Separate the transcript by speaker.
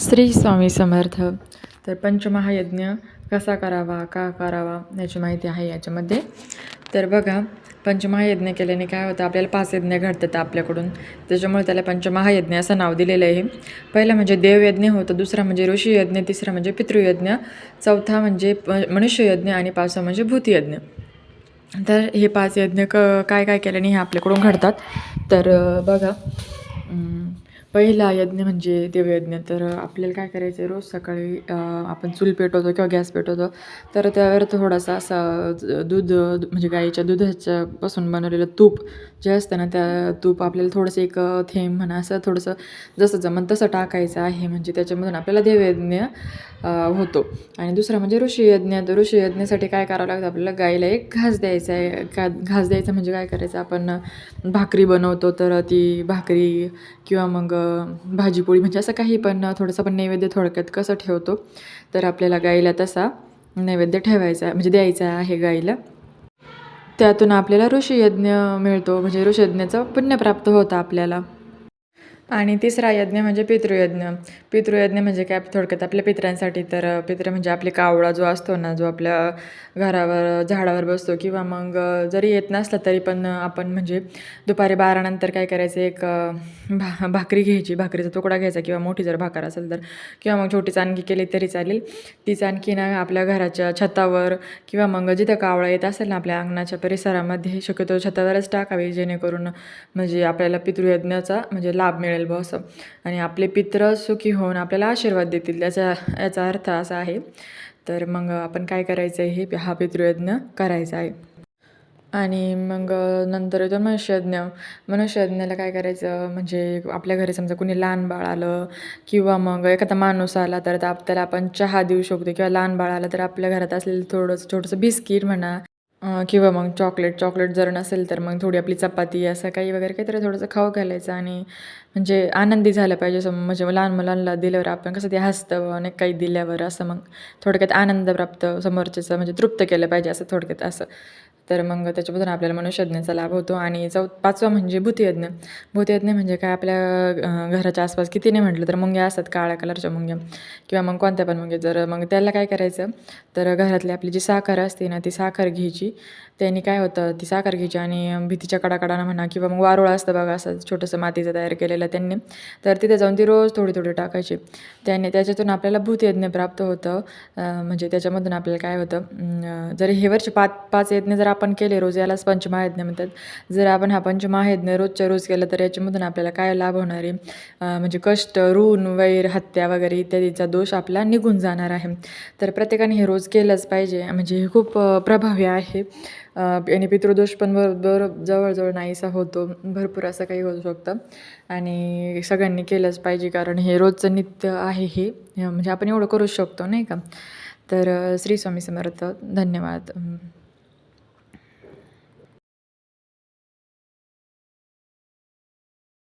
Speaker 1: श्री स्वामी समर्थ. तर पंचमहायज्ञ कसा करावा, का करावा याची माहिती आहे याच्यामध्ये. तर बघा, पंचमहायज्ञ केल्याने काय होतं, आपल्याला 5 यज्ञ घडतात आपल्याकडून, त्याच्यामुळे त्याला पंचमहायज्ञ असं नाव दिलेलं आहे. पहिला म्हणजे देवयज्ञ होतं, दुसरा म्हणजे ऋषीयज्ञ, तिसरा म्हणजे पितृयज्ञ, चौथा म्हणजे मनुष्ययज्ञ आणि पाचवा म्हणजे भूतयज्ञ. तर हे 5 यज्ञ काय काय केल्याने हे आपल्याकडून घडतात. तर बघा, पहिला यज्ञ म्हणजे देवयज्ञ. तर आपल्याला काय करायचं आहे, रोज सकाळी आपण चूल पेटवतो किंवा गॅस पेटवतो, तर त्यावर थोडासा असा दूध म्हणजे गाईच्या दुधाच्या पासून बनवलेलं तूप जे असतं ना, त्या तूप आपल्याला थोडंसं एक थेंब म्हणा असं थोडंसं जसं जमन तसं टाकायचं आहे. म्हणजे त्याच्यामधून आपल्याला देवयज्ञ होतो. आणि दुसरा म्हणजे ऋषीयज्ञ. तर ऋषीयज्ञासाठी काय करावं लागतं, आपल्याला गाईला एक घास द्यायचा आहे. घास द्यायचा म्हणजे काय करायचं, आपण भाकरी बनवतो तर ती भाकरी किंवा मग भाजीपोळी म्हणजे असं काही पण थोडंसं आपण नैवेद्य थोडक्यात कसं ठेवतो, तर आपल्याला गाईला तसा नैवेद्य ठेवायचा आहे म्हणजे द्यायचा आहे गाईला. त्यातून आपल्याला ऋषीयज्ञ मिळतो, म्हणजे ऋषीयज्ञाचं पुण्य प्राप्त होतं आपल्याला. आणि तिसरा यज्ञ म्हणजे पितृयज्ञ. पितृयज्ञ म्हणजे काय, थोडक्यात आपल्या पितरांसाठी. तर पित्र म्हणजे आपले कावळा जो असतो ना, जो आपल्या घरावर झाडावर बसतो किंवा मग जरी येत नसला तरी पण आपण म्हणजे दुपारी 12 नंतर काय करायचं, एक भाकरी घ्यायची, भाकरीचा तुकडा घ्यायचा किंवा मोठी जर भाकर असेल तर, किंवा मग छोटी चाणगी केली तरी चालेल. ती चाणकी ना आपल्या घराच्या छतावर किंवा मग जिथं कावळा येत असेल ना आपल्या अंगणाच्या परिसरामध्ये, शक्यतो छतावरच टाकावी, जेणेकरून म्हणजे आपल्याला पितृयज्ञाचा म्हणजे लाभ मिळेल बा असं. आणि आपले पित्र सुखी होऊन आपल्याला आशीर्वाद देतील, याचा अर्थ असा आहे. तर मग आपण काय करायचं आहे, हे हा पितृयज्ञ करायचा आहे. आणि मग नंतर येतो मनुष्ययज्ञ. मनुष्ययज्ञाला काय करायचं, म्हणजे आपल्या घरी समजा कुणी लहान बाळ आलं किंवा मग एखादा माणूस आला तर त्याला आपण चहा देऊ शकतो, किंवा लहान बाळ आलं तर आपल्या घरात असलेलं छोटंसं बिस्किट म्हणा, किंवा मग चॉकलेट जर नसेल तर मग थोडी आपली चपाती असं काही वगैरे काहीतरी थोडंसं खाऊ घालायचं. आणि म्हणजे आनंदी झालं पाहिजे म्हणजे लहान मुलांना दिल्यावर आपण कसं ते हसतं आणि काही दिल्यावर असं, मग थोडक्यात आनंद प्राप्त समोरच्याचं म्हणजे तृप्त केलं पाहिजे असं, थोडक्यात असं. तर मग त्याच्यामधून आपल्याला मनुष्ययज्ञाचा लाभ होतो. आणि पाचवा म्हणजे भूतयज्ञ. भूतयज्ञ म्हणजे काय, आपल्या घराच्या आसपास किती नाही म्हटलं तर मुंग्या असतात, काळ्या कलरच्या मुंग्या किंवा मग कोणत्या पण मुंग्या, जर मग त्याला काय करायचं, तर घरातली आपली जी साखर असते ना, ती साखर घ्यायची. त्यांनी काय होतं, ती साखर घ्यायची आणि भीतीच्या कडाकडानं म्हणा, किंवा मग वारुळ असतं बघा असं छोटंसं मातीचं तयार केलेलं त्यांनी, तर तिथे जाऊन ती रोज थोडी थोडी टाकायची. त्याच्यातून आपल्याला भूतयज्ञ प्राप्त होतं. म्हणजे त्याच्यामधून आपल्याला काय होतं, जर हे वर्ष 5 यज्ञ जर आपण केले रोज, यालाच पंचमहायज्ञ म्हणतात. जर आपण हा पंचमहायज्ञ रोजच्या रोज केला तर याच्यामधून आपल्याला काय लाभ होणार आहे, म्हणजे कष्ट, ऋण, वैर, हत्या वगैरे इत्यादीचा दोष आपला निघून जाणार आहे. तर प्रत्येकाने हे रोज केलंच पाहिजे, म्हणजे हे खूप प्रभावी आहे. आणि पितृदोष पण जवळजवळ नाहीसा होतो, भरपूर असं काही होऊ शकतं. आणि सगळ्यांनी केलंच पाहिजे, कारण हे रोजचं नित्य आहे हे, म्हणजे आपण एवढं करूच शकतो नाही का. तर श्री स्वामी समर्थ. धन्यवाद.